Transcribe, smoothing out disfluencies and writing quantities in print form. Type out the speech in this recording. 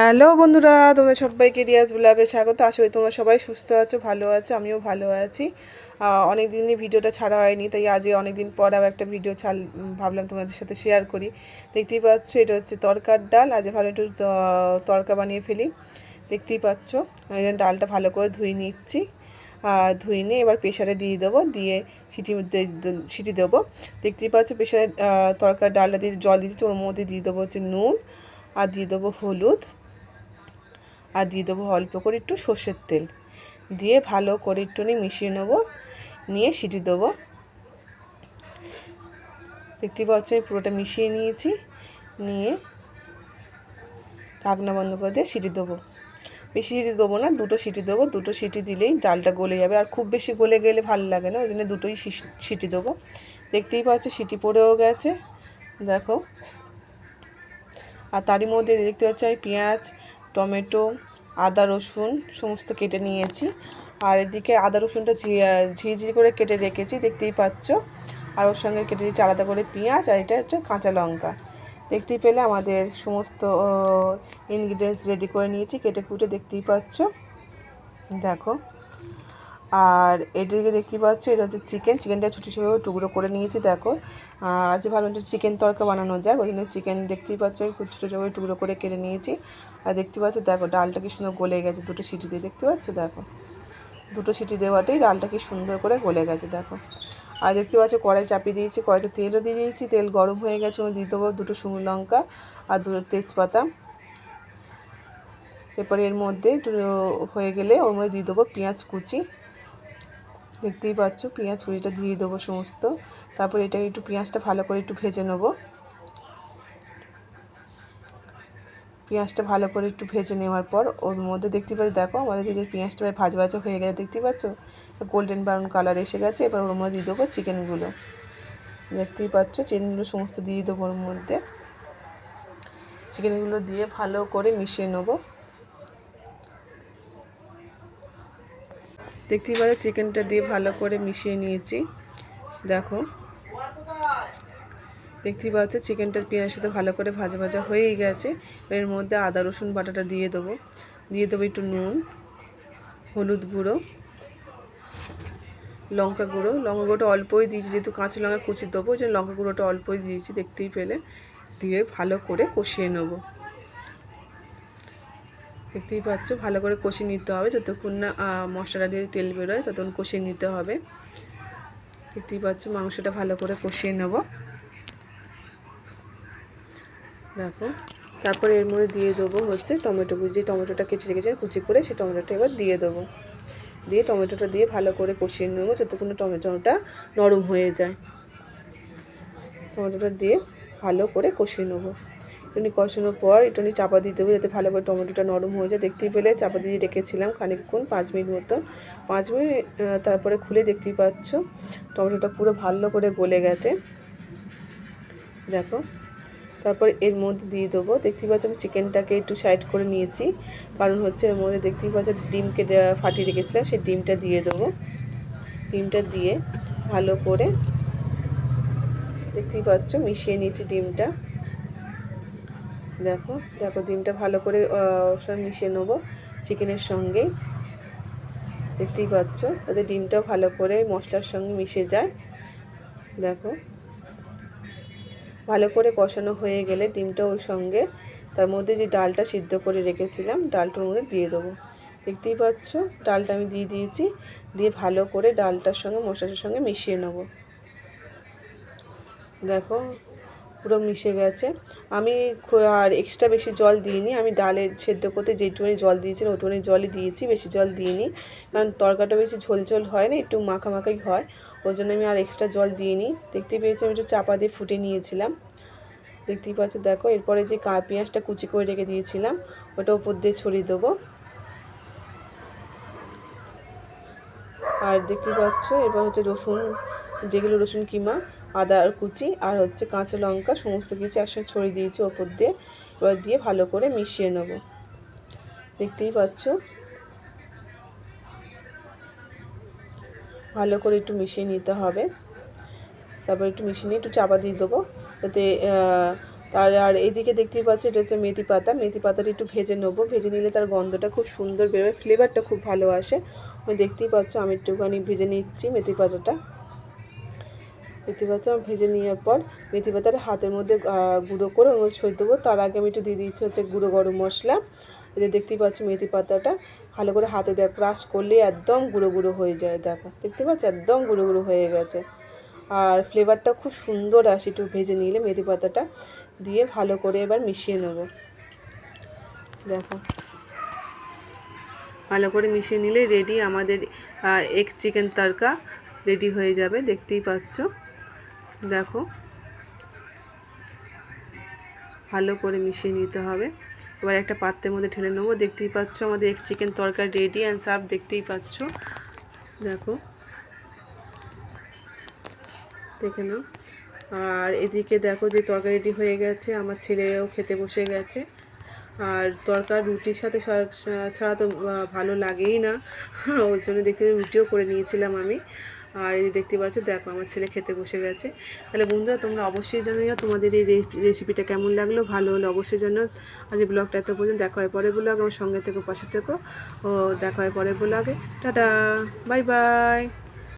Hello বন্ধুরা, তোমরা সবাইকে রিয়াজ ব্লগে স্বাগত। আশা করি তোমরা সবাই সুস্থ আছো, ভালো আছো, আমিও ভালো আছি। অনেক দিনই ভিডিওটা ছাড়া হয়নি, তাই আজকে অনেক দিন পর আবার একটা ভিডিও ভাবলাম তোমাদের সাথে শেয়ার করি। দেখতেই পাচ্ছ, এটা হচ্ছে তরকার ডাল। আজ ভালো একটু তরকা বানিয়ে ফেলি। দেখতেই পাচ্ছ, আমি ডালটা ভালো করে ধুয়ে নিচ্ছি। ধুয়ে নিয়ে এবার প্রেশারে দিয়ে দেবো, দিয়ে সিটি দেবো। দেখতেই পাচ্ছ, প্রেশারে তরকার ডালটা দিয়ে জল দিচ্ছি, ওর মধ্যে দিয়ে দেবো হচ্ছে নুন, আর দিয়ে দেবো হলুদ, আর দিয়ে দেবো অল্প করে একটু সর্ষের তেল, দিয়ে ভালো করে একটুখানি মিশিয়ে নেবো, নিয়ে সিটি দেবো। দেখতে পাচ্ছি আমি পুরোটা মিশিয়ে নিয়েছি, নিয়ে ঢাকনা বন্ধ করে দিয়ে সিটি দেবো। বেশি সিটি দেবো না, দুটো সিটি দেবো। দুটো সিটি দিলেই ডালটা গলে যাবে, আর খুব বেশি গলে গেলে ভালো লাগে না, ওই জন্য দুটোই সিটি দেবো। দেখতেই পাচ্ছি সিটি পড়েও গেছে, দেখো। আর তারই মধ্যে দেখতে পাচ্ছি আমি পেঁয়াজ, টমেটো, আদা রসুন সমস্ত কেটে নিয়েছি। আর এদিকে আদা রসুনটা ঝিরিঝিরি করে কেটে রেখেছি, দেখতেই পাচ্ছ। আর ওর সঙ্গে কেটে দিয়েছি আলাদা করে পেঁয়াজ, আর এটা একটা কাঁচা লঙ্কা। দেখতেই পেলে আমাদের সমস্ত ইনগ্রিডিয়েন্টস রেডি করে নিয়েছি কেটে কুটে, দেখতেই পাচ্ছ, দেখো। আর এদিকে দেখতেই পাচ্ছ, এটা হচ্ছে চিকেনটা ছোটো ছোটো টুকরো করে নিয়েছি, দেখো। আজ ভালো চিকেন তরকা বানানো যায়, ওই জন্য চিকেন দেখতেই পাচ্ছ ছোটো ছোটো টুকরো করে কেটে নিয়েছি। আর দেখতে পাচ্ছ, দেখো ডালটা কি সুন্দর গলে গেছে দুটো সিটি দিয়ে, দেখতে পাচ্ছ, দেখো। দুটো সিটি দেওয়াতেই ডালটা কি সুন্দর করে গলে গেছে, দেখো। আর দেখতে পাচ্ছ কড়াই চাপিয়ে দিয়েছি, কড়াইতে তেলও দিয়ে দিয়েছি, তেল গরম হয়ে গেছে, ওই দিয়ে দেবো দুটো শুকনো লঙ্কা আর দুটো তেজপাতা। এরপরে এর মধ্যে একটু হয়ে গেলে ওর মধ্যে দিয়ে দেবো পেঁয়াজ কুচি, দেখতেই পাচ্ছ, পেঁয়াজ কুচিটা দিয়ে দেবো সমস্ত। তারপর এটা একটু পেঁয়াজটা ভালো করে একটু ভেজে নেব। পেঁয়াজটা ভালো করে একটু ভেজে নেওয়ার পর ওর মধ্যে দেখতে পাচ্ছি, দেখো আমাদের দিকে পেঁয়াজটা ভাজা ভাজা হয়ে গেছে, দেখতেই পাচ্ছ, গোল্ডেন ব্রাউন কালার এসে গেছে। এবার ওর মধ্যে দিয়ে দেবো চিকেনগুলো, দেখতেই পাচ্ছ, চিকেনগুলো সমস্ত দিয়ে দেবো ওর মধ্যে। চিকেনগুলো দিয়ে ভালো করে মিশিয়ে নেবো। দেখতেই পাচ্ছ চিকেনটা দিয়ে ভালো করে মিশিয়ে নিয়েছি, দেখো। দেখতেই পাচ্ছ চিকেনটার পেঁয়াজের সাথে ভালো করে ভাজা ভাজা হয়েই গেছে। এর মধ্যে আদা রসুন বাটাটা দিয়ে দেবো, একটু নুন, হলুদ গুঁড়ো, লঙ্কা গুঁড়োটা অল্পই দিয়েছি, যেহেতু কাঁচা লঙ্কা কুচি দেবো, যে লঙ্কা গুঁড়োটা অল্পই দিয়েছি, দেখতেই পেলে। দিয়ে ভালো করে কষিয়ে নেবো। দেখতেই পাচ্ছ, ভালো করে কষিয়ে নিতে হবে, যতক্ষণ না মশলাটা দিয়ে তেল বেরোয় ততক্ষণ কষিয়ে নিতে হবে। দেখতেই পাচ্ছ মাংসটা ভালো করে কষিয়ে নেব, দেখো। তারপরে এর মধ্যে দিয়ে দেবো হচ্ছে টমেটো কুচি, টমেটোটা কেটে রেখেছে কুচি করে, সেই টমেটোটা এবার দিয়ে দেবো। দিয়ে টমেটোটা দিয়ে ভালো করে কষিয়ে নেবো, যতক্ষণ টমেটোটা নরম হয়ে যায়। টমেটোটা দিয়ে ভালো করে কষিয়ে নেবো। একটুখানি কষানোর পর একটুখানি চাপা দিয়ে দেবো, যাতে ভালো করে টমেটোটা নরম হয়ে যায়। দেখতেই পেলে চাপা দিয়ে রেখেছিলাম খানিকক্ষণ, 5 মিনিট মতন। 5 মিনিট তারপরে খুলে দেখতেই পাচ্ছ টমেটোটা পুরো ভালো করে গলে গেছে, দেখো। তারপর এর মধ্যে দিয়ে দেবো, দেখতেই পাচ্ছ আমি চিকেনটাকে একটু সাইড করে নিয়েছি, কারণ হচ্ছে এর মধ্যে দেখতেই পাচ্ছ ডিমকে ফাটিয়ে রেখেছিলাম, সেই ডিমটা দিয়ে দেবো। ডিমটা দিয়ে ভালো করে দেখতেই পাচ্ছ মিশিয়ে নিয়েছি ডিমটা, দেখো। ডিমটা ভালো করে ওর সঙ্গে মিশিয়ে নেবো চিকেনের সঙ্গে, দেখতেই পাচ্ছ, তাতে ডিমটাও ভালো করে মশলার সঙ্গে মিশে যায়, দেখো। ভালো করে কষানো হয়ে গেলে ডিমটা ওর সঙ্গে তার মধ্যে যে ডালটা সিদ্ধ করে রেখেছিলাম ডালটার মধ্যে দিয়ে দেবো। দেখতেই পাচ্ছ ডালটা আমি দিয়ে দিয়েছি, দিয়ে ভালো করে ডালটার সঙ্গে মশলাটার সঙ্গে মিশিয়ে নেব, দেখো। পুরো মিশে গেছে। আমি আর এক্সট্রা বেশি জল দিইনি, আমি ডালে সেদ্ধ করতে যেটুকুনি জল দিয়েছিলাম ওটুকুনি জলই দিয়েছি, বেশি জল দিইনি, কারণ তরকারিটা বেশি ঝোল ঝোল হয় না, একটু মাখা মাখাই হয়, ওই জন্য আমি আর এক্সট্রা জল দিইনি। দেখতেই পেয়েছি আমি একটু চাপা দিয়ে ফুটে নিয়েছিলাম, দেখতেই পাচ্ছ, দেখো। এরপরে যে পেঁয়াজটা কুচি করে রেখে দিয়েছিলাম ওটা উপর দিয়ে ছড়িয়ে দেবো। আর দেখতেই পাচ্ছ এবার হচ্ছে রসুন, যেগুলো রসুন কিমা, আদা আর কুচি আর হচ্ছে কাঁচা লঙ্কা সমস্ত কিছু একসঙ্গে ছড়িয়ে দিয়েছি ওপর দিয়ে। এবার দিয়ে ভালো করে মিশিয়ে নেব, দেখতেই পাচ্ছ, ভালো করে একটু মিশিয়ে নিতে হবে। তারপর একটু মিশিয়ে নিয়ে একটু চাপা দিয়ে দেবো, যাতে আর এইদিকে দেখতেই পাচ্ছি এটা হচ্ছে মেথি পাতা। মেথি পাতাটা একটু ভেজে নেবো, ভেজে নিলে তার গন্ধটা খুব সুন্দর বেরোয়, ফ্লেভারটা খুব ভালো আসে। ওই দেখতেই পাচ্ছ আমি একটুখানি ভেজে নিচ্ছি মেথি পাতাটা। দেখতে পাচ্ছ আমি ভেজে নেওয়ার পর মেথি পাতাটা হাতের মধ্যে গুঁড়ো করে ওর মধ্যে ছড়িয়ে দেবো। তার আগে আমি একটু দিয়ে দিচ্ছি হচ্ছে গুঁড়ো গরম মশলা। এটা দেখতেই পাচ্ছ মেথি পাতাটা ভালো করে হাতে দিয়ে ক্রাশ করলে একদম গুঁড়ো গুঁড়ো হয়ে যায়। দেখো দেখতে পাচ্ছ একদম গুঁড়ো গুঁড়ো হয়ে গেছে, আর ফ্লেভারটা খুব সুন্দর আসে একটু ভেজে নিলে। মেথি পাতাটা দিয়ে ভালো করে এবার মিশিয়ে নেব। দেখো ভালো করে মিশিয়ে নিলে রেডি আমাদের এগ চিকেন তড়কা রেডি হয়ে যাবে। দেখতেই পাচ্ছ, দেখো ভালো করে মিশিয়ে নিতে হবে। এবার একটা পাত্রের মধ্যে ঢেলে নেবো। দেখতেই পাচ্ছ আমাদের এগ চিকেন তরকারি রেডি অ্যান্ড সার্ভ। দেখতেই পাচ্ছ, দেখো দেখে নাও। আর এদিকে দেখো যে তরকারি রেডি হয়ে গেছে, আমার ছেলেও খেতে বসে গেছে। আর তরকারি রুটির সাথে ছাড়া তো ভালো লাগেই না, ওই জন্য দেখতে রুটিও করে নিয়েছিলাম আমি। আর এই দেখতে পাচ্ছ দেখো আমার ছেলে খেতে বসে গেছে। তাহলে বন্ধুরা তোমরা অবশ্যই জানিও তোমাদের এই রেসিপিটা কেমন লাগলো। ভালো হলে অবশ্যই জানো। আজ ব্লগটা এত পর্যন্ত, দেখা হয় পরের ব্লগ। আমার সঙ্গে থেকো, পাশে থেকো। ও দেখা হয় পরের ব্লগে। Tata, bye bye.